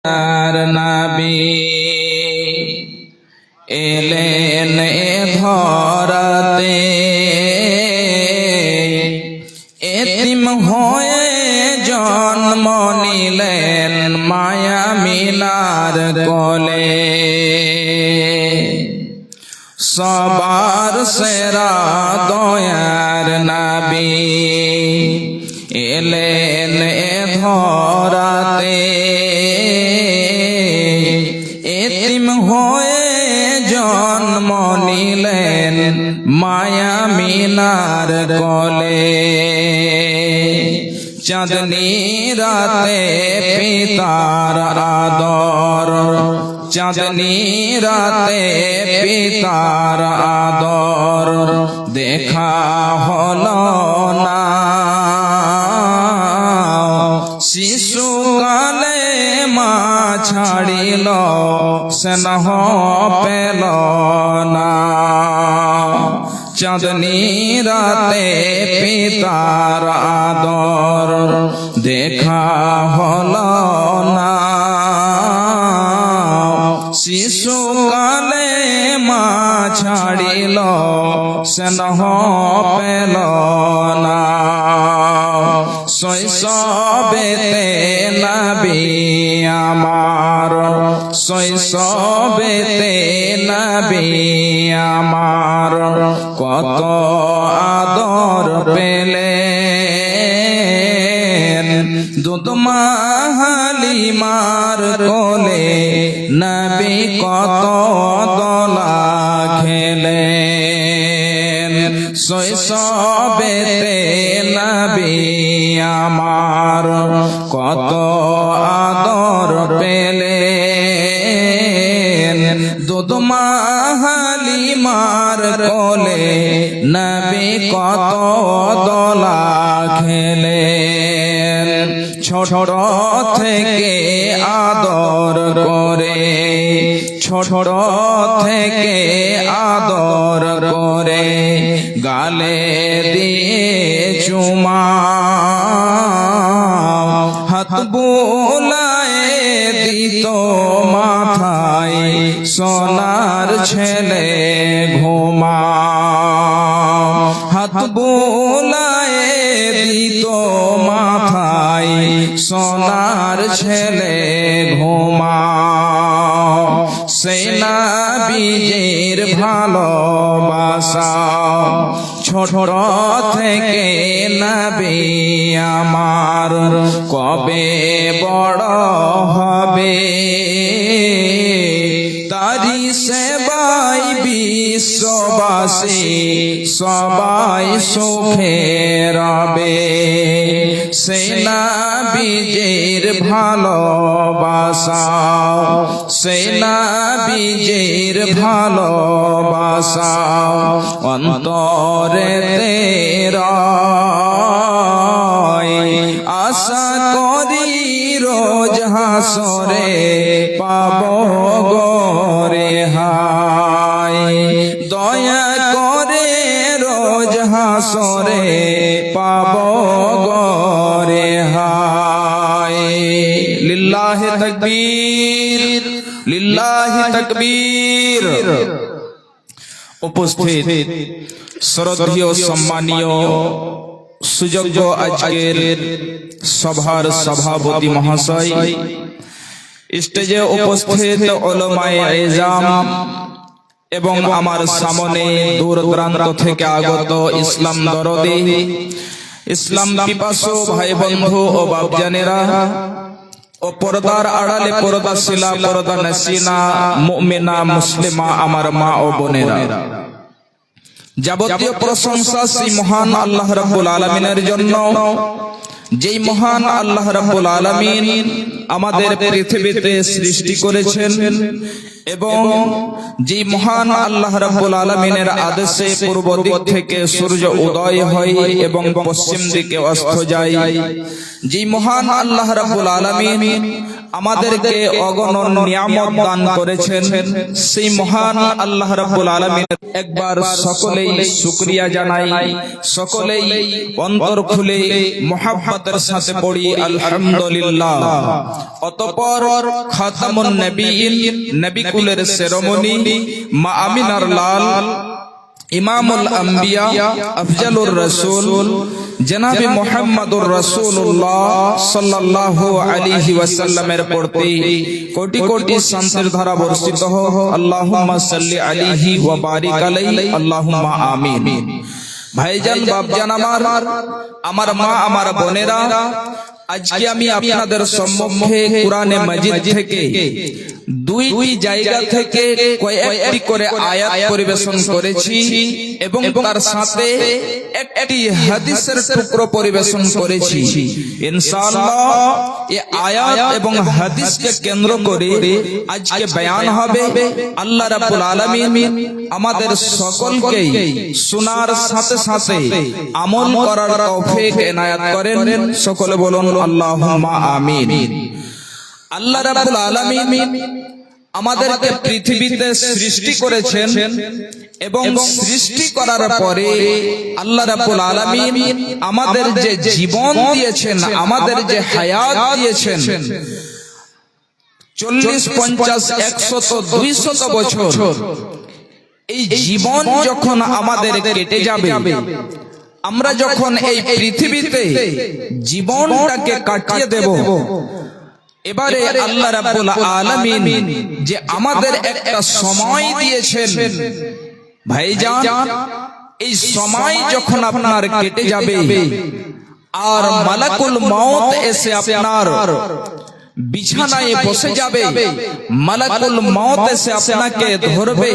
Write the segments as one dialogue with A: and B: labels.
A: আর নবী এলেন এ ধরাতে, এতিম হয়ে জন্ম নিলেন মায়া মিনার কোলে। সবার সেরা দয়ার নবী এলেন এ ধরাতে, এতিম হয়ে জন্ম নিলেন মায়া মিনার কোলে। চাঁদনি রাতে পিতার আদর, চাঁদনি রাতে পিতার আদর দেখা হলো না। শিশুকালে মা ছাড়িল স্নেহ পেল না। চাঁদনি রাতে পিতার আদর দেখা হলো না। শিশুকালে মা ছাড়িল স্নেহ পেল না। শৈশবেতে নবী আমার, শৈশবেতে নবী আমার কত আদর পেলেন। দুধমা হালিমার কোলে নবী কত দোলা খেলেন। শৈশবেতে নবী আমার কত আদর পেলেন। দুধমা হালিমার কোলে নবী কত দোলা খেলেন। ছোট থেকে আদর করে, ছোট থেকে আদর করে গালে দিয়ে চুমা, হাত বোলায় দিত মাথায় সোনার ছেলে ঘুমা। হাত বোলায় দিত মাথায় সোনার ছেলে ঘুমা। সেই নবীর ভালোবাসা ছোট থেকে নবী আমার কবে বড় হবে। তারি সেবাই বিশ্ববাসী সবাই সুখে রবে। সেই নবীর ভালোবাসা, সেই নবীর ভালোবাসা অন্তরেতে রয়। আশা করি রোজ হাসরে পাব গো রেহাই। দয়া করে রোজ হাসরে পাব গো রেহাই। লিল্লাহি তাকবীর, লিল্লাহি তাকবীর। উপস্থিত শ্রদ্ধেয় সম্মানীয় সুযোগ্য আজকের সভার সভাপতি মহাশয়, স্টেজে উপস্থিত উলামায়ে ইজাম এবং আমার সামনে দূর দূরান্ত থেকে আগত ইসলাম দরদি, ইসলাম পিপাসু ভাই বন্ধু ও বাপজানেরা ও পর্দার আড়ালে পর্দাশীলা পর্দা নসিনা মুমিনা মুসলিমা আমার মা ও বোনেরা, যাবতীয় প্রশংসা সেই মহান আল্লাহ রাব্বুল আলামিনের জন্য, যেই মহান আল্লাহ রাব্বুল আলামিন আমাদের পৃথিবীতে সৃষ্টি করেছেন এবং যেই মহান আল্লাহ রাব্বুল আলামিনের আদেশে পূর্ব দিক থেকে সূর্য উদয় হয় এবং পশ্চিম দিকে অস্ত যায়। যেই মহান আল্লাহ রাব্বুল আলামিন আমাদেরকে অগণন নিয়ামত দান করেছেন, সেই মহান আল্লাহ রাব্বুল আলামিন একবার সকলেই শুকরিয়া জানাই, সকলেই অন্তর খুলে মুহাব্বতের সাথে পড়ি আলহামদুলিল্লাহ। অতঃপর খাতামুন নবীয়িন, নবী কুলের শিরোমণি, মা আমিনার লাল, ইমামুল আম্বিয়া, আফজালুর রাসূল জনাবে মুহাম্মদুর রাসূলুল্লাহ সাল্লাল্লাহু আলাইহি ওয়াসাল্লামের প্রতি কোটি কোটি শান্তির ধারা বর্ষিত হোক। আল্লাহুম্মা সাল্লি আলাইহি ওয়া বারিক আলাইহি, আল্লাহুম্মা আমিন। ভাইজান, বাপজান, আমার মা, আমার বোনেরা, আজকে আমি আপনাদের সম্মুখে কোরআনে মাজিদ থেকে দুইটি জায়গা থেকে কয়েকটি করে আয়াত পরিবেশন করেছি এবং তার সাথে একটি হাদিসের টুকরো পরিবেশন করেছি। ইনশাআল্লাহ এই আয়াত এবং হাদিসকে কেন্দ্র করে আজকে বয়ান হবে। আল্লাহ রাব্বুল আলামিন আমাদের সকলকে শোনার সাথে সাথে আমল করার তৌফিক এনায়েত করেন। সকলে বলুন আল্লাহুম্মা আমিন। আল্লাহ রাব্বুল আলামিন আমাদেরকে পৃথিবীতে সৃষ্টি করেছেন এবং সৃষ্টি করার পরে আল্লাহ রাব্বুল আলামিন আমাদের যে জীবন দিয়েছেন, আমাদের যে হায়াত দিয়েছেন, 40, 50, 100, 200 বছর, এই জীবন যখন আমাদের কেটে যাবে, আমরা যখন এই পৃথিবীতে জীবনটাকে কাটিয়ে দেব, এবারে আল্লাহ রাব্বুল আলামিন যে আমাদের একটা সময় দিয়েছেন, ভাইজান, এই সময় যখন আপনার কেটে যাবে আর মালাকুল মউত এসে আপনার বিছানায় বসে যাবে, মালাকুল মউত এসে আপনাকে ধরবে,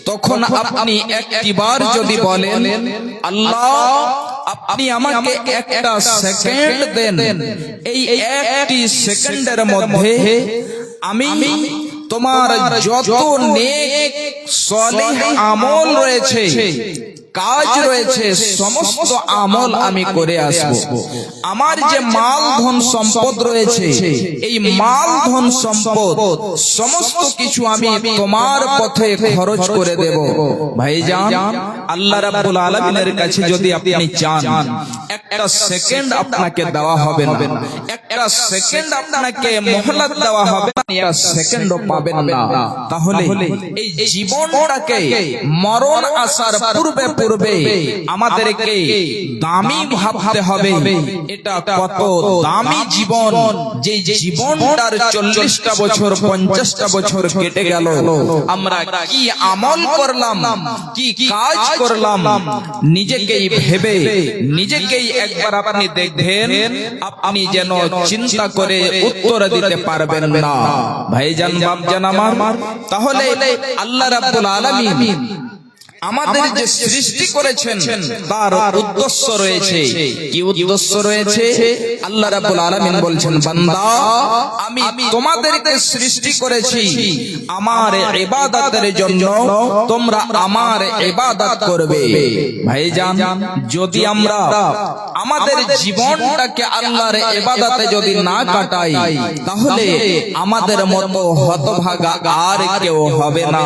A: তখন আপনি একটিবার যদি বলেন, আল্লাহ আপনি আমাকে একটা সেকেন্ড দেন, এই একটি সেকেন্ডের মধ্যে আমি তোমার যত নেক সালেহ আমল রয়েছে, কাজ রয়েছে, সমস্ত আমল আমি করে আসব। আমার যে মাল ধন সম্পদ রয়েছে, এই মাল ধন সম্পদ সমস্ত কিছু আমি তোমার পথে খরচ করে দেব। ভাইজান, আল্লাহ রাব্বুল আলামিনের কাছে যদি আপনি চান, একটা সেকেন্ড আপনাকে দেওয়া হবে না, একটা সেকেন্ড আপনাকে মোহলত দেওয়া হবে না, একটা সেকেন্ডও পাবেন না। তাহলে এই জীবনটাকে মরণ আসার পূর্বে পূর্বে আমাদেরকে দামি ভাবতে হবে। এটা কত দামি জীবন, যে জীবনটার 40টা বছর 50টা বছর কেটে গেল, আমরা কি আমল করলাম, কি কাজ করলাম, নিজেকেই ভেবে নিজেকেই একবার আপনি দেখবেন, আপনি যেন চিন্তা করে উত্তর দিতে পারবেন না। ভাইজান, বাপজান আমার, তাহলে আল্লাহ রাব্বুল আলামিন আমাদের যে সৃষ্টি করেছেন তার উদ্দেশ্য রয়েছে। কি উদ্দেশ্য রয়েছে? আল্লাহ রাব্বুল আলামিন বলছেন, বান্দা, আমি তোমাদেরকে সৃষ্টি করেছি আমার ইবাদতের জন্য, তোমরা আমার ইবাদত করবে। ভাইজান, যদি আমরা আমাদের জীবনটাকে আল্লাহর ইবাদতে যদি না কাটাই, তাহলে আমাদের মতো হতভাগা আর কেউ হবে না।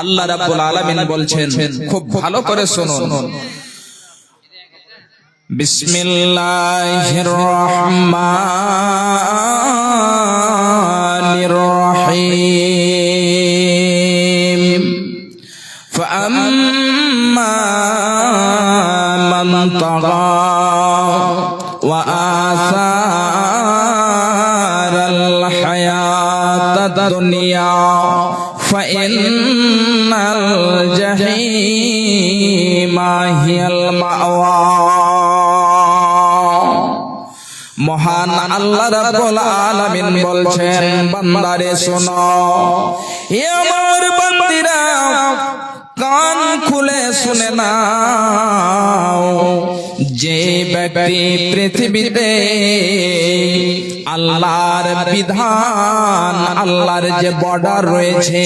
A: আল্লাহ রাব্বুল আলামিন বলছেন, খুব ভালো করে শুনুন, বিসমিল্লাহির রহমানির রহিম, ফাআম্মা মান তাগা ওয়া আসারাল হায়াতাদ দুনিয়া ফাইন্নাল জাহিমা হিয়াল মাওয়া। মহান আল্লাহ রাব্বুল আলামিন বলছেন, বান্দারে শোনো, হে আমার বান্দিরা, কান খুলে শুনে নাও, যে ব্যক্তি পৃথিবীতে আল্লাহর বিধান, আল্লাহর যে বর্ডার রয়েছে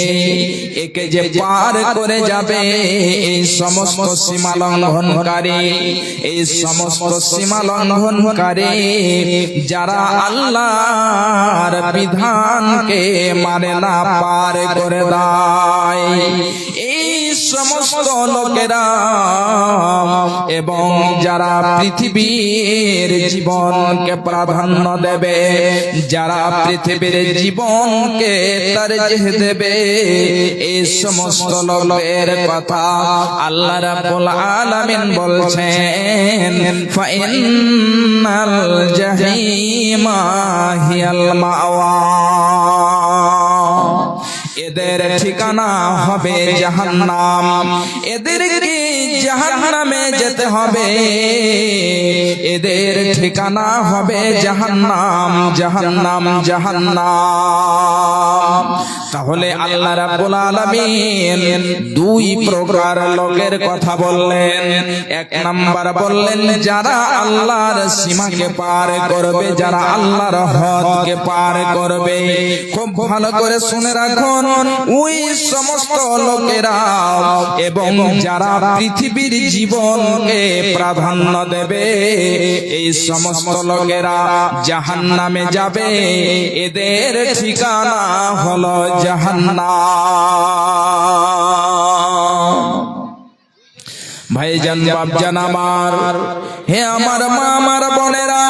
A: একে যে পার করে যাবে, এই সমস্ত সীমা লঙ্ঘনকারী, এই সমস্ত সীমা লঙ্ঘনকারী যারা আল্লাহর বিধানকে মানে না, পার করে দেয়, এই সমস্ত লোকেরা এবং যারা পৃথিবীর জীবনকে প্রাধান্য দেবে, যারা পৃথিবীর জীবনকে তারজীহ দেবে, এই সমস্ত লোকের কথা আল্লাহ রাব্বুল আলামিন বলছেন, ফাইন্নাল জাহিমা হিয়াল মাওয়া, এদের ঠিকানা হবে জাহান্নাম, এদেরকে জাহান্নামে যেতে হবে, এদের ঠিকানা হবে জাহান্নাম, জাহান্নাম, জাহান্নাম। তাহলে আল্লাহ রাব্বুল আলামিন দুই প্রকার লোকের কথা বললেন। এক নাম্বার বললেন যারা আল্লাহর সীমাকে পার করবে, যারা আল্লাহর হদকে পার করবে। খুব ভালো করে শুনে রাখুন, ওই সমস্ত লোকেরা এবং যারা পৃথিবীর জীবনকে প্রাধান্য দেবে, এই সমস্ত লোকেরা জাহান্নামে যাবে, এদের ঠিকানা হলো জাহান্নাম। ভাইজান, বাপজান আমার, হে আমার মা, আমার বোনেরা,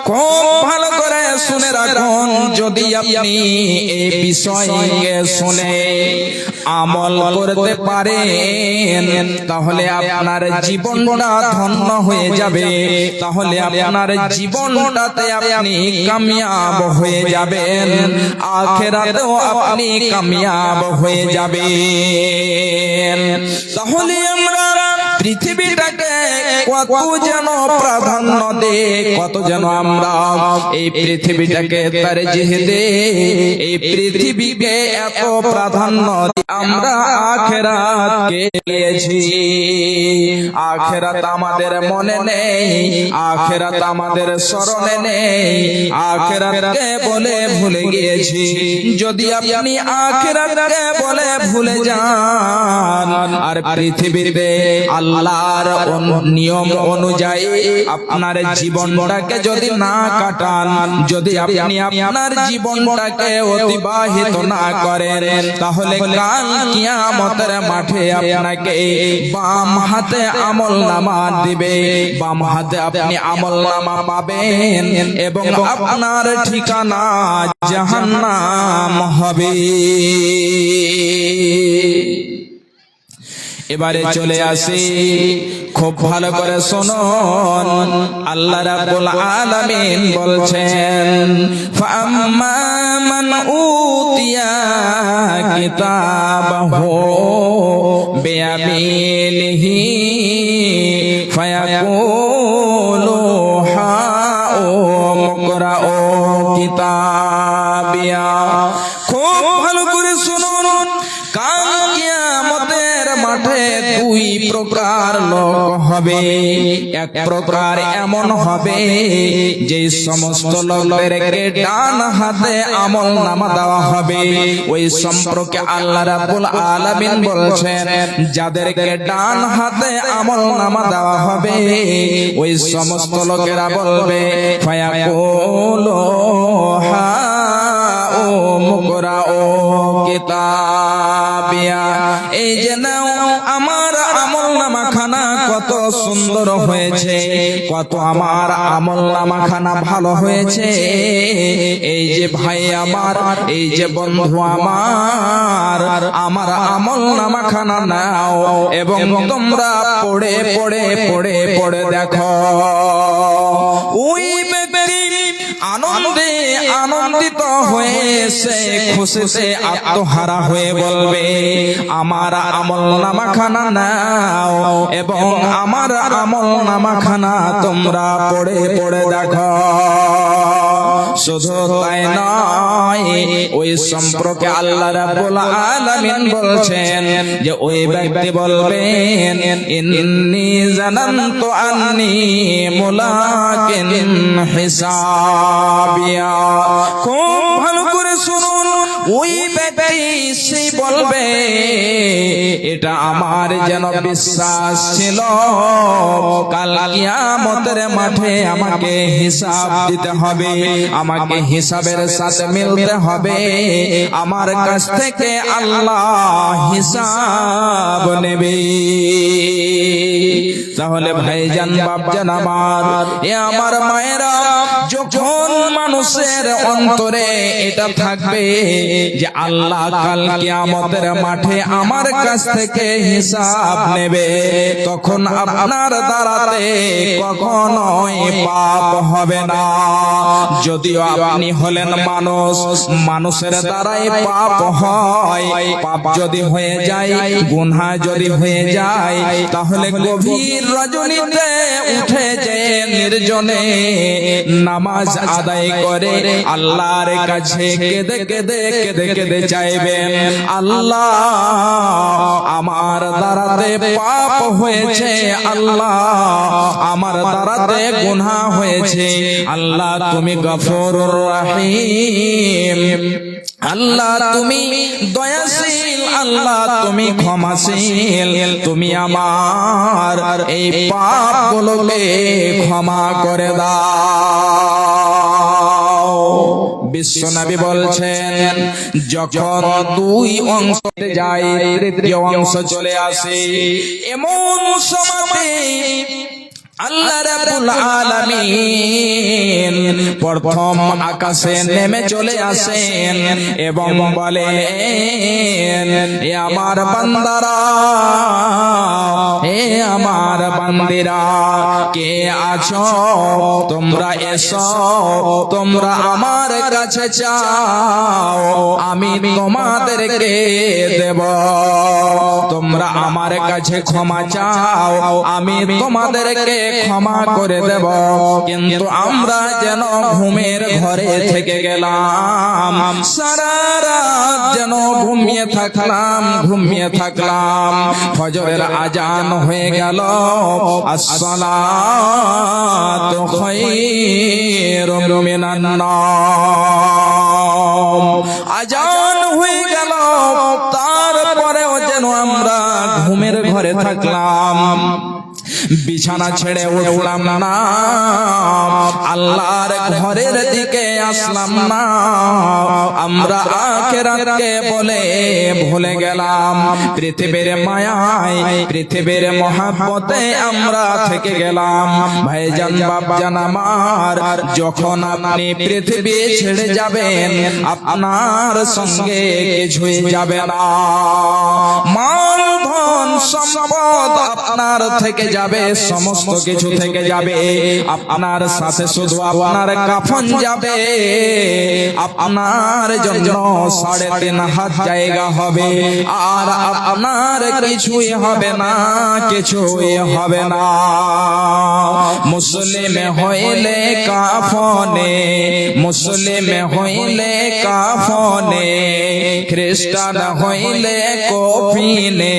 A: খুব ভালো করে শুনে রাখুন। যদি আপনি এই বিষয়কে শুনে আমল করতে পারেন, তাহলে আপনার জীবনটা ধন্য হয়ে যাবে, তাহলে আপনার জীবনটাতে আপনি কামিয়াব হয়ে যাবেন, আখিরাতেও আপনি কামিয়াব হয়ে যাবেন। তাহলে আমরা পৃথিবীটাকে কত যেন প্রাধান্য দে, কত যেন আমরা এই পৃথিবীটাকে তারজীহ দে, এই পৃথিবীকে এত প্রাধান্য আমরা আখিরাতকে দিয়েছি। আখিরাত আমাদের মনে নেই, আখিরাত আমাদের স্মরণে নেই, আখিরাতকে বলে ভুলে গিয়েছি। যদি আপনি আখিরাতকে বলে ভুলে যান আর পৃথিবীতে আল্লাহর নিয়ম অনুযায়ী আপনার জীবনটাকে যদি না কাটান, যদি আপনি আপনার জীবনটাকে অতিবাহিত না করেন, তাহলে কাল কিয়ামতের মাঠে আপনাকে বাম হাতে আমলনামা দিবে, বাম হাতে আপনি আমলনামা পাবেন এবং আপনার ঠিকানা জাহান্নাম হবে। এবারে চলে আসি, খুব ভালো করে শুনুন। আল্লাহ রাব্বুল আলামিন বলছেন, ফাআম্মা মান উতিয়া কিতাবাহু বিয়ামিনিহি ফায়াকুলু হাউম ইকরাউ কিতাবিয়া। খুব ভালো করে শুনুন, কাল কিয়ামতের মাঠে দুই প্রকার লোক হবে। এক প্রকার এমন হবে যে সমস্ত লোকদেরকে ডান হাতে আমলনামা দেওয়া হবে। ওই সম্পর্কে আল্লাহ রাব্বুল আলামিন বলছেন, যাদেরকে ডান হাতে আমলনামা দেওয়া হবে, ওই সমস্ত লোকেরা বলবে, ফায়াকুলু হাউম ইকরাউ কিতাবিয়া, এই যে নাও আমার আমলনামা খানা কত সুন্দর হয়েছে, কত আমার আমলনামা খানা ভালো হয়েছে। এই যে ভাই আমার, এই যে বন্ধু আমার, আমার আমলনামা খানা নাও এবং তোমরা পড়ে পড়ে পড়ে পড়ে দেখো। ওই ব্যক্তি আনন্দে আনন্দিত হয়েছে, খুশিতে আত্মহারা হয়ে বলবে, আমার আমলনামা খানা নাও এবং আমার আমলনামা খানা তোমরা পড়ে পড়ে দেখো। শুধু তাই নয়, ওই সম্পর্কে আল্লাহ রাব্বুল আলামিন বলছেন যে ওই ব্যক্তি বলবেন ইন্নী জানান্তু আন্নী মুলাকিন হিসাবিয়া। খুব ভালো করে শুনুন, ওই ব্যক্তি সে বলবে এটা আমার যেন বিশ্বাস ছিল কাল কিয়ামতের মাঠে আমাকে হিসাব দিতে হবে, আমাকে হিসাবের সাথে মিলতে হবে, আমার কাছ থেকে আল্লাহ হিসাব নেবে। তাহলে ভাইজান বাপজান আমার, এ আমার মায়েরা, যখন মানুষের অন্তরে এটা থাকবে যে আল্লাহ কাল কিয়ামতের মাঠে আমার কাছ থেকে হিসাব নেবে, তখন আপনার দ্বারাতে কখনোই পাপ হবে না। যদিও আপনি হলেন মানুষ, মানুষের দ্বারাই পাপ হয়, পাপ যদি হয়ে যায়, গুনাহ যদি হয়ে যায়, তাহলে গভীর রজনীতে উঠে যে নির্জনে নামাজ আদায় করে আল্লাহর কাছে কেঁদে কেঁদে কেঁদে কেঁদে চাইবেন, আল্লাহ আমার দ্বারাতে পাপ হয়েছে, আল্লাহ আমার দ্বারাতে গুনাহ হয়েছে, আল্লাহ তুমি গফুরুর রহিম, আল্লাহ তুমি দয়াশীল, আল্লাহ তুমি ক্ষমাশীল, তুমি আমার এই পাপগুলোকে ক্ষমা করে দাও। বিশ্বনবী বলছেন যখন দুই অংশ যায় তৃতীয় অংশ চলে আসে, এমন সময় আল্লাহ রাব্বুল আলামিন প্রথম আকাশে নেমে চলে আসেন এবং বলেন হে আমার বান্দারা, হে আমার বান্দিরা, কে আছো তোমরা এসো, তোমরা আমার কাছে চাও, আমি তোমাদেরকে দেব, তোমরা আমার কাছে ক্ষমা চাও, আমি তোমাদেরকে ক্ষমা করে দেব। কিন্তু আমরা যেন ঘুমের ঘরে থেকে গেলাম, সারা রাত যেন ঘুমিয়ে থাকলাম, ফজরের আজান হয়ে গেল, আসসালাতু খায়রুম মিনান নাওম, আজান হয়ে গেল, তারপরেও যেন আমরা ঘুমের ঘরে থাকলাম, বিছানা ছেড়ে উঠলাম না, আল্লাহর ঘরের দিকে আসলাম না, আমরা আখিরাতকে বলে ভুলে গেলাম, পৃথিবীর মায়ায়, পৃথিবীর মহব্বতে আমরা থেকে গেলাম। ভাইজান বাপজান আমার, যখন আপনি পৃথিবী ছেড়ে যাবেন, আপনার সঙ্গে কিছুই যাবে না, মাল ধন সম্পদ আপনার থেকে যাবে, সমস্ত কিছু থেকে যাবে, আপনার সাথে শুধু আপনার কাফন যাবে, আপনার জন্য 3.5 হাত জায়গা হবে, আর আপনার কিছুই হবে না, কিছুই হবে না। মুসলিম হইলে কাফনে, মুসলিম হইলে কাফনে, খ্রিস্টান হইলে কফিনে,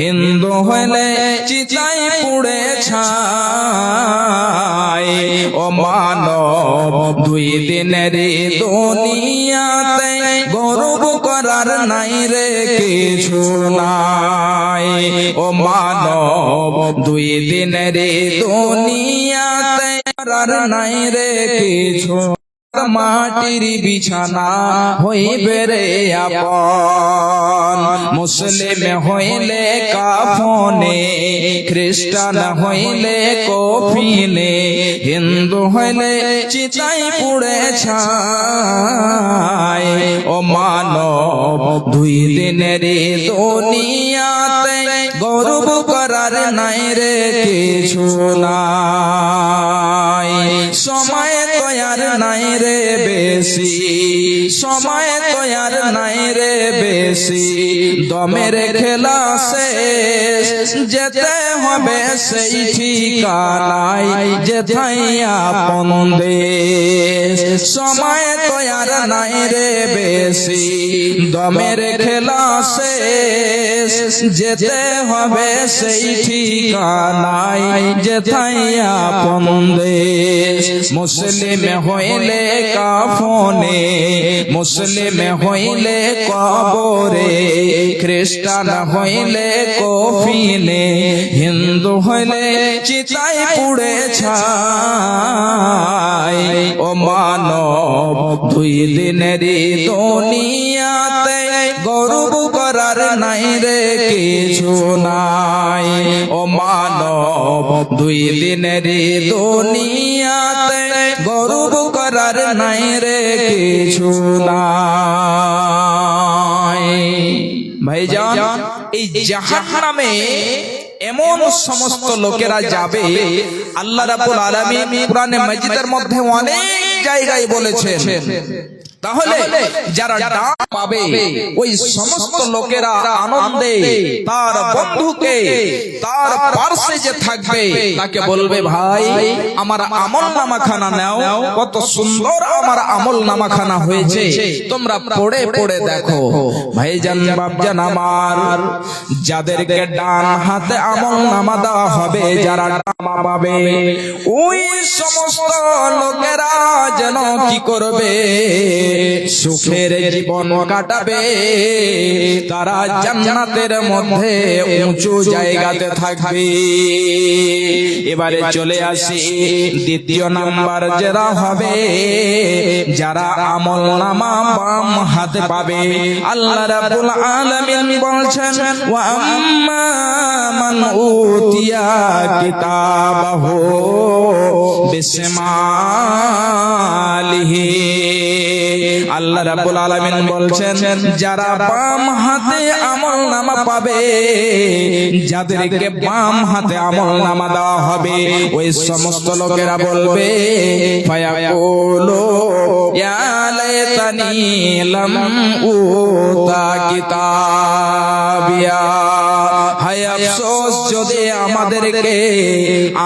A: হিন্দু হইলে চিতায় পুড়ে ছাই। ও মানব, 2 দিনের দুনিয়াতে গর্ব করার নাই রে কিছু নাই। ও মানব, 2 দিনের দুনিয়াতে করার নাই রে কিছু, মাটির বিছানা হইবে রে আপন। মুসলিম হইলে কাফনে, খ্রিস্টান হইলে কফিনে, হিন্দু হইলে চিতায় পুড়ে ছাই। ও মানব, 2 দিনের দুনিয়াতে গর্ব করার নাই রে কিছু নাই। সময় তো আর নাই রে বেশি, সময় তো আর নাই রে বেশি, দমের খেলা শেষ যেতে হবে সেই ঠিকানায় যেথায় আপন দেশ সময় তো আর নাই রে বেশি দমের খেলা শেষ যেতে হবে সেই ঠিকানায় যেথায় আপন দেশ মুসলিম হইলে কাফনে মুসলিম হইলে কবরে খ্রিস্টান হইলে কফিনে হিন্দু হইলে চিতায় পুড়ে ছাই ও মানব দুই দিনেরই দুনিয়াতে গর্ব করার নাই রে কিছু নাই ও মানব দুই দিনেরই দুনিয়াতে গর্ব করার নাই রে কিছু নাই ভাইজান এই জাহান্নামে এমন সমস্ত লোকেরা যাবে আল্লাহ রাব্বুল আলামিন কুরআনে মাজিদের মধ্যে অনেক জায়গায় বলেছেন তাহলে যারা ডাক পাবে ওই সমস্ত লোকেরা আনন্দে তার বন্ধুকে তার পাশে যে থাকবে তাকে বলবে ভাই আমার আমলনামাখানা নাও কত সুন্দর আমার আমলনামাখানা হয়েছে তোমরা পড়ে পড়ে দেখো ভাইজান বাপজান আমার যাদেরকে ডান হাতে আমলনামা দেওয়া হবে যারা নামা পাবে ওই সমস্ত লোকেরা যেন কি করবে সুখের জীবন কাটাবে তারা জান্নাতের মধ্যে উঁচু জায়গাতে থাকবে এবারে চলে আসি দ্বিতীয় নাম্বার যারা হবে যারা আমলনামা বাম হাতে পাবে আল্লাহ রাব্বুল আলামিন বলছেন ওয়া আম্মা মান উতিয়া কিতাবাহু বিশমালিহি আল্লাহ রাব্বুল আলামিন বলছেন যারা বাম হাতে আমলনামা পাবে যাদেরকে বাম হাতে আমলনামা দেওয়া হবে ওই সমস্ত লোকেরা বলবে ফায়াকুলু ইয়া লাইতানি লাম উতা কিতাবিয়া হায় আফসোস যদি আমাদেরকে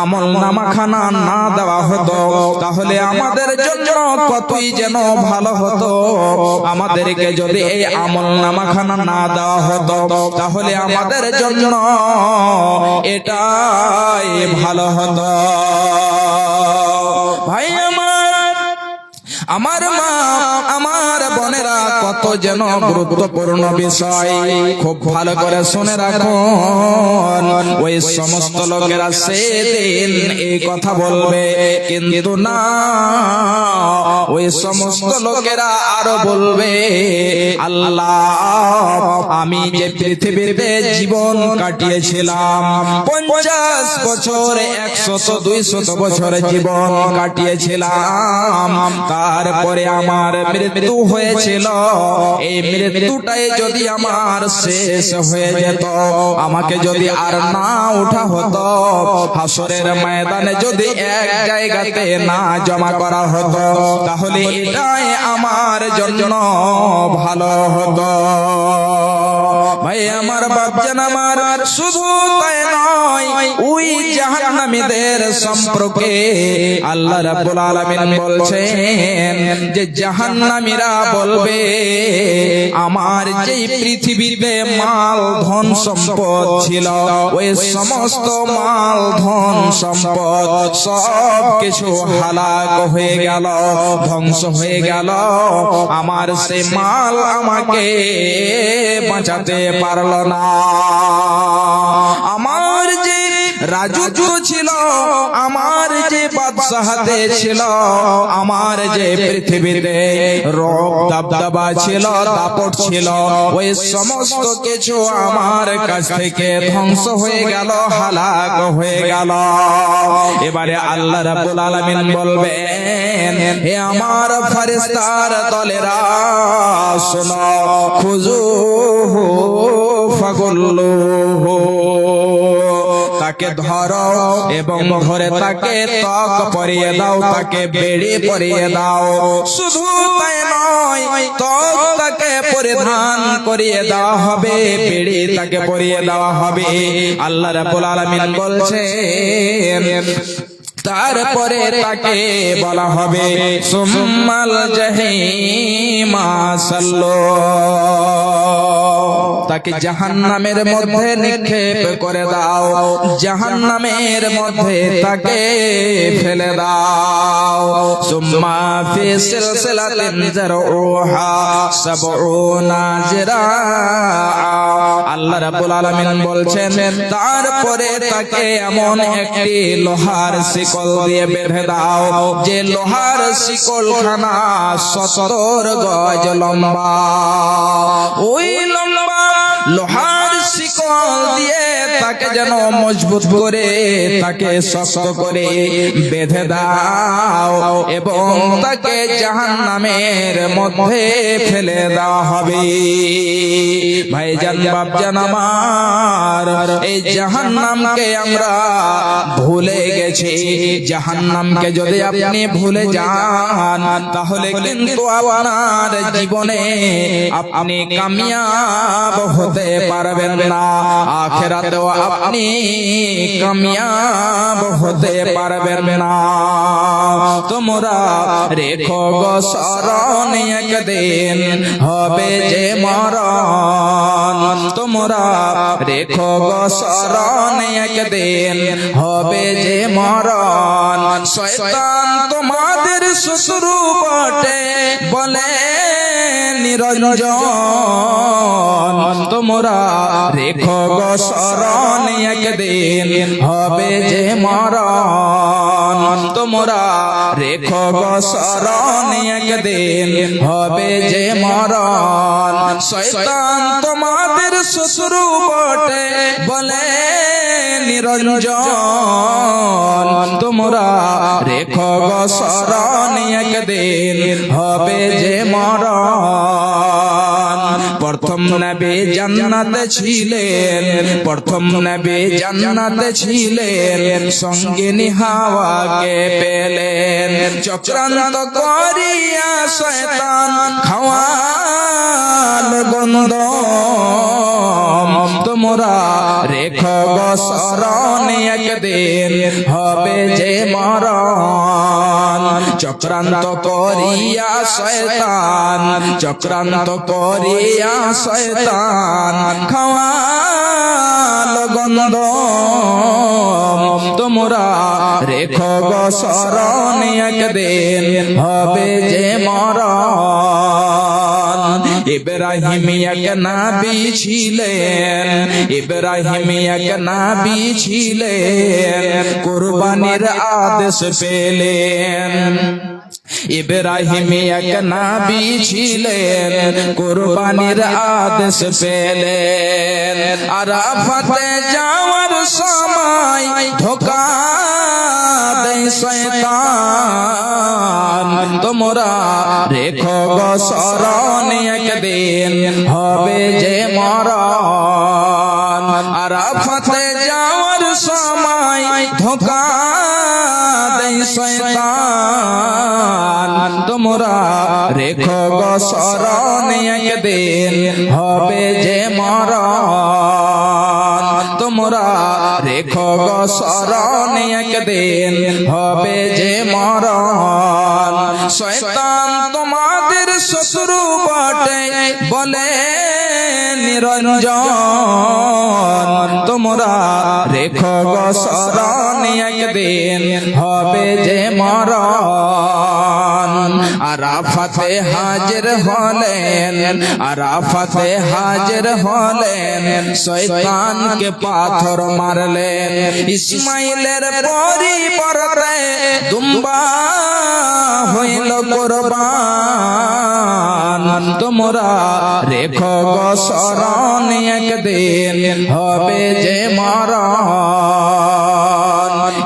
A: আমলনামাখানা না দেওয়া হতো তাহলে আমাদের জন্য কতই যেন ভালো হতো আমাদেরকে যদি এই আমলনামাখানা না দেওয়া হতো তাহলে আমাদের জন্য এটাই ভালো হতো ভাই আমার মা আমার বোনেরা কত যেন গুরুত্বপূর্ণ বিষয় খুব ভালো করে শুনে রাখুন ওই সমস্ত লোকেরা সেদিন এই কথা বলবে কিন্তু না ওই সমস্ত লোকেরা আরো বলবে আল্লাহ আমি যে পৃথিবীতে জীবন কাটিয়েছিলাম 50 বছর 100 200 বছরের জীবন কাটিয়েছিলাম তারপরে আমার মৃত্যু হয়েছিল এই মৃত্যুটাই যদি আমার শেষ হয়ে যেত আমাকে যদি আর না ওঠা হতো হাসরের ময়দানে যদি এক জায়গাতে না জমা করা হতো তাহলে এটাই আমার জন্য ভালো হতো ভাই আমার বাপজান আমার শুধু তাই নয় ওই জাহান্নামীদের সম্পর্কে আল্লাহ রাব্বুল আলামিন বলছেন যে জাহান্নামীরা বলবে আমার যে পৃথিবীতে মাল ধন সম্পদ ছিল ওই সমস্ত মাল ধন সম্পদ সব কিছু হালাক হয়ে গেল ধ্বংস হয়ে গেল আমার সে মাল আমাকে বাঁচাতে পারল না আমার যে রাজত্ব ছিল আমার যে বাদশাহতে ছিল আমার যে পৃথিবীতে রব দবদবা ছিল দাপট ছিল ওই সমস্ত কিছু আমার কাছ থেকে ধ্বংস হয়ে গেল হালাক হয়ে গেল এবারে আল্লাহ রাব্বুল আলামিন বলবেন হে আমার ফেরেশতার দলেরা শোনো খুজুহু ফাগুল্লুহু তাকে ধরো এবং ধরে তাকে ত্বক পরিয়ে দাও তাকে বেড়ি পরিয়ে দাও শুধু তাই নয় তখ তাকে পরিধান করিয়ে দেওয়া হবে, বেড়ি তাকে পরিয়ে দেওয়া হবে। আল্লাহ রাব্বুল আলামিন বলছেন তারপরে তাকে বলা হবে সুম্মাল জাহিমা সাল্লু, তাকে জাহান্নামের মধ্যে নিক্ষেপ করে দাও, জাহান্নামের মধ্যে তাকে ফেলে দাও। সুম্মা ফি সিলসিলাতিন যারউহা সাবউনা যিরাআ, আল্লাহ রাব্বুল আলামিন বলছেন তারপরে তাকে এমন একটি লোহার শিকল দিয়ে বেঁধে দাও, যে লোহার শিকলখানা 70 গজ লম্বা। ওই লম্বা লোহার শিকল দিয়ে তাকে যেন মজবুত করে, তাকে শক্ত করে বেঁধে দাও এবং তাকে জাহান্নামের মধ্যে ফেলে দেওয়া হবে। ভাইজান বাপজান আমার, এই জাহান্নামকে আমরা ভুলে গেছি। জাহান্নামকে যদি আপনি ভুলে যান তাহলে কিন্তু আপনার জীবনে আপনি কামিয়াব হতে পারবেন না, আখিরাতেও আপনি কামিয়াব হতে পারবেন না। তোমরা রেখো গো স্মরণ, একদিন হবে যে মরণ। তোমরা রেখো গো স্মরণ, একদিন হবে যে মরণ। শয়তান তোমাদের শত্রু বটে বলে নিরঞ্জন। তোমরা রেখো গো স্মরণ, একদিন হবে যে মরণ। তোমরা রেখো গো স্মরণ, একদিন হবে যে মরণ। শয়তান তোমাদের শত্রু বটে বলে নিরঞ্জন। তোমরা রেখো গো স্মরণ, একদিন হবে যে মরণ। প্রথম নবী জান্নাতে ছিলেন, প্রথম নবী জান্নাতে ছিলেন, সঙ্গিনী হাওয়াকে পেলেন। চক্রান্ত করিয়া শয়তান খাওয়াল গন্ধ। তোমরা রেখো গো স্মরণ, একদিন হবে যে মরণ। চক্রান্ত করিয়া শয়তান, চক্রান্ত করিয়া শয়তান খাওয়াল গন্ধ। তোমরা রেখো গো স্মরণ, একদিন হবে যে মরণ। ইব্রাহিম এক নবী ছিলেন, ইব্রাহিম এক নবী ছিলেন, কুরবানির আদেশ পেলেন। ইব্রাহিম এক নবী ছিলেন, কুরবানির আদেশ পেলেন। আরাফাতে যাওয়ার সময় ধোঁকা দেয় শয়তান। তোমরা রেখো গো স্মরণ, একদিন হবে যে মরণ। আরাফাতে যাওয়ার সময় ধোঁকা দেয় শয়তান। তোমরা রেখো গো স্মরণ, একদিন হবে যে মরণ। তোমরা রেখো গো স্মরণ, একদিন হবে যে মরণ। শয়তান তোমাদের শত্রু বটে বলে নিরঞ্জন। তোমরা রেখো গো স্মরণ, একদিন হবে যে মরণ। আরাফাতে হাজির হলেন, আরাফাতে হাজির হলেন, শয়তানকে পাথর মারলেন। ইসমাইলের পরিবর্তে দুম্বা হইল কুরবান। তোমরা রেখো গো স্মরণ, একদিন হবে যে মরণ।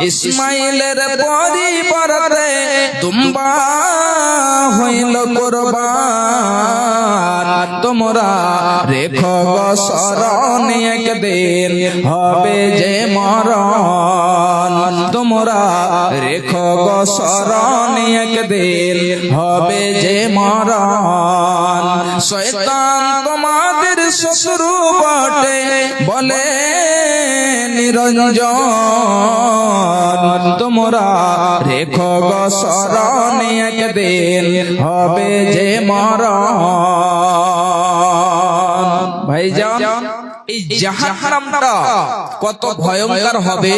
A: ইসমাইলের পরিবর্তে দুম্বা হইল কুরবান। তোমরা রেখো গো স্মরণ একদিন হবে যে মরণ তোমরা রেখো গো স্মরণ একদিন হবে যে মরণ শয়তান তোমাদের শত্রু বটে বলে নিরঞ্জন তোমরা রেখো গো স্মরণ একদিন হবে যে মরণ ভাইজান এই জাহান্নামটা কত ভয়ঙ্কর হবে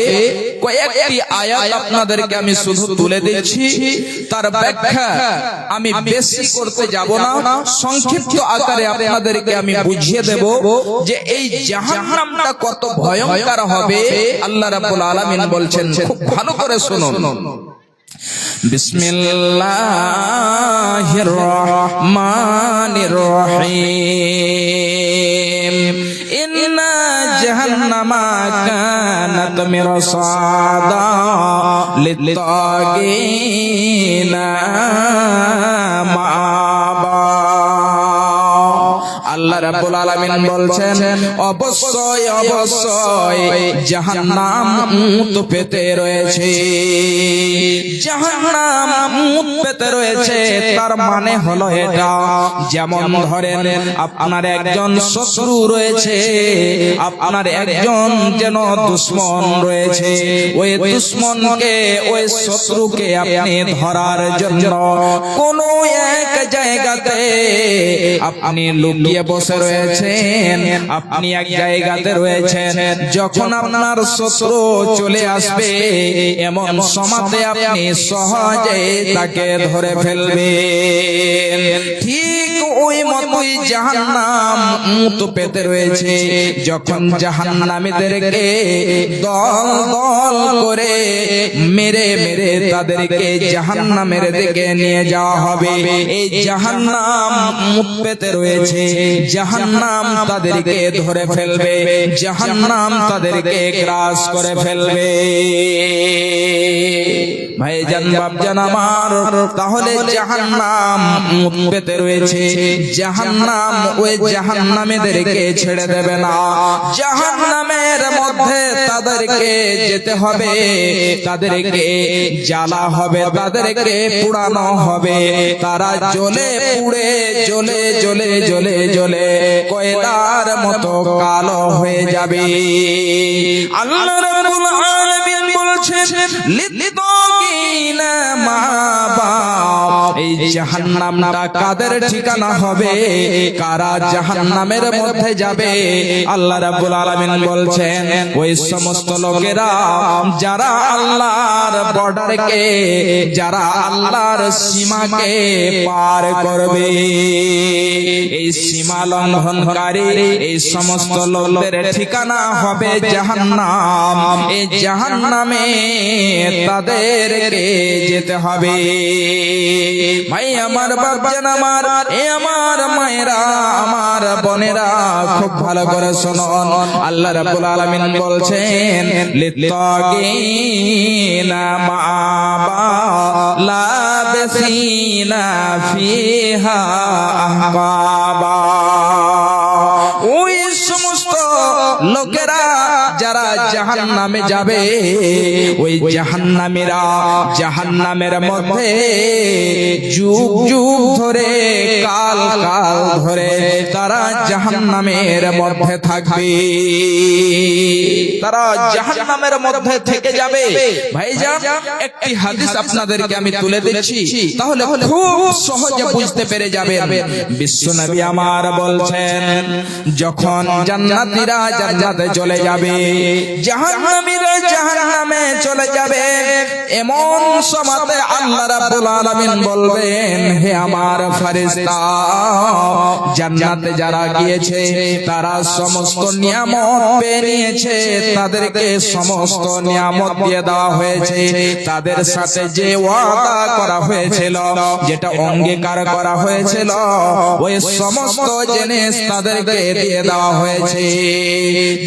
A: কয়েকটি আয়াত আপনাদেরকে আমি শুধু তুলে দিচ্ছি তার ব্যাখ্যা আমি বেশি করতে যাব না সংক্ষিপ্ত আকারে আপনাদেরকে আমি বুঝিয়ে দেব যে এই জাহান্নামটা কত ভয়ঙ্কর হবে আল্লাহ রাব্বুল আলামিন বলছেন খুব ভালো করে শুনুন বিসমিল্লাহির রহমানির রহিম ইন্না জাহান্নামা কানাত মিরসাদা লিত্তাগিনা মাআবা আল্লাহ রাব্বুল আলামিন বলছেন অবশ্যই অবশ্যই জাহান্নাম মুত পেতে রয়েছে জাহান্নাম মুত পেতে রয়েছে তার মানে হলো এটা যেমন ধরেন আপনার একজন শত্রু রয়েছে আপনার একজন যেন দুশমন রয়েছে ওই দুশমনকে ওই শত্রুকে আপনি ধরার জন্য কোন এক জায়গাতে আপনি লুকিয়ে বসে রয়েছেন আপনি এক জায়গাতে রয়েছেন যখন আপনার শত্রু চলে আসবে এমন সময়তে আপনি সহজে তাকে ধরে ফেলবেন ঠিক ওই মতই জাহান্নাম মুত পেতে রয়েছে যখন জাহান্নামীদেরকে দল দল করে মেরে মেরে তাদেরকে জাহান্নামের দিকে নিয়ে যাওয়া হবে এই জাহান্নাম মুত পেতে রয়েছে জাহান্নাম তাদেরকে ধরে ফেলবে জাহান্নাম তাদেরকে গ্রাস করে ফেলবে ভাইজান বাপজান আমার তাহলে জাহান্নাম মুত পেতে রয়েছে জাহান্নাম ওই জাহান্নামীদেরকে ছেড়ে দেবে না জাহান্নামের মধ্যে তাদেরকে যেতে হবে তাদেরকে জ্বালা হবে তাদেরকে পোড়ানো হবে তারা জ্বলে পুড়ে জ্বলে জ্বলে জ্বলে জ্বলে কয়লার মতো কালো হয়ে যাবে আল্লাহ রাব্বুল আলামিন বলছেন লিত্তাগিনা মাআবা এই জাহান্নামটা কাদের ঠিকানা হবে কারা জাহান্নামের মধ্যে যাবে আল্লাহ রাব্বুল আলামিন বলছেন ওই সমস্ত লোকেরা যারা আল্লাহর বর্ডারকে যারা আল্লাহর সীমাকে পার করবে এই সীমা লঙ্ঘনকারী এই সমস্ত লোকদের ঠিকানা হবে জাহান্নাম এই জাহান্নামে তাদেরকে যেতে হবে ভাই আমার বাপজান আমার এ আমার মায়েরা আমার বোনেরা খুব ভালো করে শুনুন আল্লাহ রাব্বুল আলামিন বলছেন লিত্তাগিনা মাআবা লাবিসিনা ফিহা আহকাবা ওই সমস্ত লোকেরা যারা জাহান্নামে যাবে ওই জাহান্নামীরা জাহান্নামের মধ্যে যুগ যুগ ধরে কাল কাল ধরে তারা জাহান্নামের মধ্যে থাকবে তারা জাহান্নামের মধ্যে থেকে যাবে ভাইজান একটি হাদিস আপনাদেরকে আমি তুলে দিচ্ছি তাহলে খুব সহজে বুঝতে পেরে যাবেন বিশ্বনবী আমার বলছেন যখন জান্নাতীরা জান্নাতে চলে যাবে জাহান্নামীরা জাহান্নামে চলে যাবে এমন সময়তে আল্লাহ রাব্বুল আলামিন বলবেন হে আমার ফেরেশতা জান্নাতে যারা গিয়েছে তারা সমস্ত নিয়ামত পেয়ে নিয়েছে তাদেরকে সমস্ত নিয়ামত দিয়ে দেওয়া হয়েছে তাদের সাথে যে ওয়াদা করা হয়েছিল যেটা অঙ্গীকার করা হয়েছিল ওই সমস্ত জিনিস তাদেরকে দিয়ে দেওয়া হয়েছে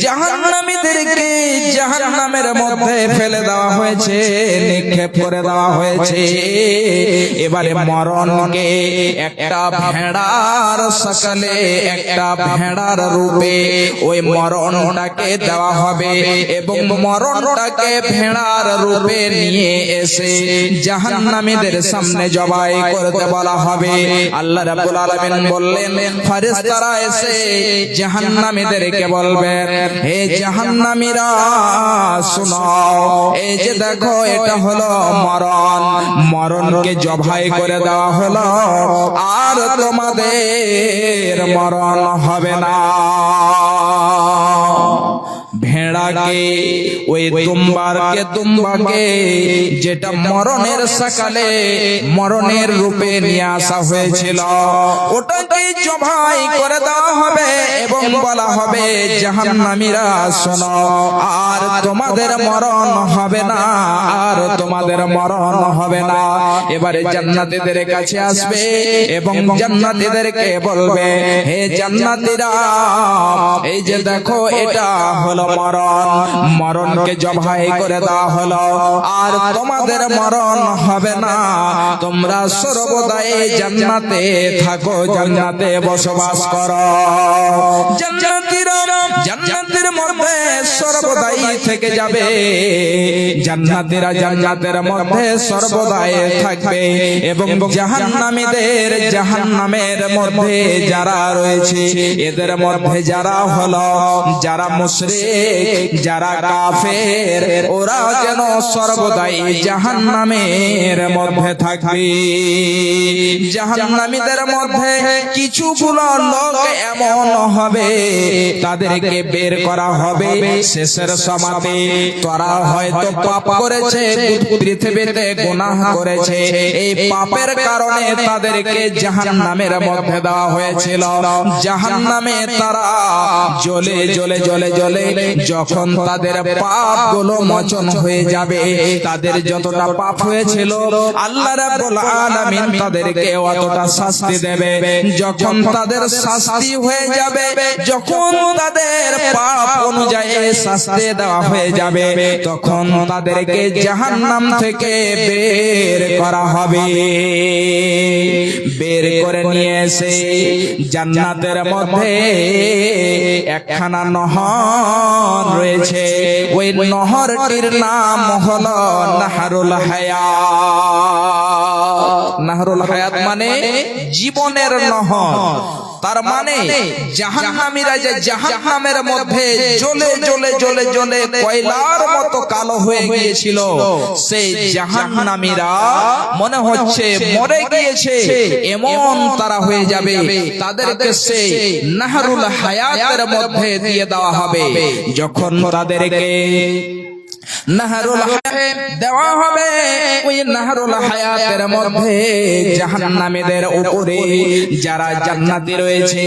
A: জাহান্নামীদের তাদেরকে জাহান্নামের মধ্যে ফেলে দেওয়া হয়েছে, নিক্ষেপ করে দেওয়া হয়েছে। এবারে মরণকে একটা ভেড়ার সকালে, একটা ভেড়ার রূপে ওই মরণটাকে দেওয়া হবে এবং মরণটাকে ভেড়ার রূপে নিয়ে এসে জাহান্নামীদের সামনে জবাই করতে বলা হবে। আল্লাহ রাব্বুল আলামিন বললেন, ফেরেশতারা এসে জাহান্নামীদেরকে বলবেন, হে জাহান্নামীরা শুনো, এই যে দেখো এটা হলো মরণ, মরণকে জবাই করে দেওয়া হলো, আর তোমাদের মরণ হবে না। ভেড়াকে, ওই দুম্বাকে যেটা মরণের সকালে মরণের রূপে নিয়ে আসা হয়েছিল, ওটাকে জবাই করে দেওয়া হবে এবং বলা হবে, জাহান্নামীরা শোনো, আর তোমাদের মরণ হবে না, আর তোমাদের মরণ হবে না। এবারে জান্নাতীদের কাছে আসবে এবং জান্নাতীদেরকে বলবে, হে জান্নাতীরা, এই যে দেখো এটা হলো মরণ, মরণকে জবাই করে দেওয়া হলো, আর তোমাদের মরণ হবে না, তোমরা সর্বদাই জান্নাতে থাকো, জান্নাতে বসবাস করো। জান্নাতীরা জান্নাতের মধ্যে সর্বদাই থেকে যাবে, জান্নাতীরা জান্নাতের মধ্যে সর্বদাই থাকবে এবং জাহান্নামীদের জাহান্নামের মধ্যে যারা রয়েছে, এদের মধ্যে যারা হলো যারা মুশরিক, যারা কাফের, ওরা যেন সর্বদাই জাহান্নামের মধ্যে থাকবে। জাহান্নামীদের মধ্যে কিছুগুলো লোক এমন হবে, তাদেরকে বের করা হবে শেষের সমাতে। তারা হয়তো পাপ করেছে, পৃথিবীতে গুনাহ করেছে, এই পাপের কারণে তাদেরকে জাহান্নামের মধ্যে দেওয়া হয়েছিল। জাহান্নামে তারা জ্বলে জ্বলে জ্বলে জ্বলে যখন তাদের পাপগুলো মোচন হয়ে যাবে, তাদের যতটা পাপ হয়েছিল আল্লাহ রাব্বুল আলামিন তাদেরকে অতটা শাস্তি দেবে। যখন তাদের শাস্তি হয়ে যাবে, যখন তাদের পাপ অনুযায়ী শাস্তি দেওয়া হয়ে যাবে, তখন তাদেরকে জাহান্নাম থেকে বের করা হবে। বের করে নিয়ে এসে জান্নাতের মধ্যে একখানা নহর রয়েছে, ওই নহরটির নাম হলো নাহরুল হায়াত। নাহরুল হায়াত মানে জীবনের নহর। তার মানে জাহান্নামীরা যে জাহান্নামের মধ্যে জ্বলে জ্বলে জ্বলে জ্বলে কয়লার মতো কালো হয়ে গিয়েছিল, সেই জাহান্নামীরা মনে হচ্ছে মরে গিয়েছে এমন তারা হয়ে যাবে, তাদেরকে সেই নাহরুল হায়াতের মধ্যে দিয়ে দেওয়া হবে। যখন তাদেরকে নাহরুল হায়াত দেওয়া হবে, ওই নাহরুল হায়াতের মধ্যে জাহান্নামীদের উপরে যারা জান্নাতি রয়েছে,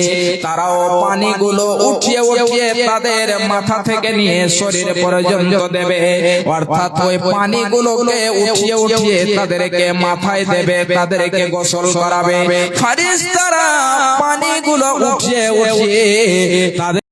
A: তারাও পানিগুলো উঠিয়ে উঠিয়ে তাদের মাথা থেকে নিয়ে শরীর পর্যন্ত দেবে, অর্থাৎ ওই পানিগুলোকে উঠিয়ে উঠিয়ে তাদেরকে মাথায় দেবে, তাদেরকে গোসল করাবে। ফেরেশতারা পানিগুলো উঠিয়ে উঠিয়ে তাদের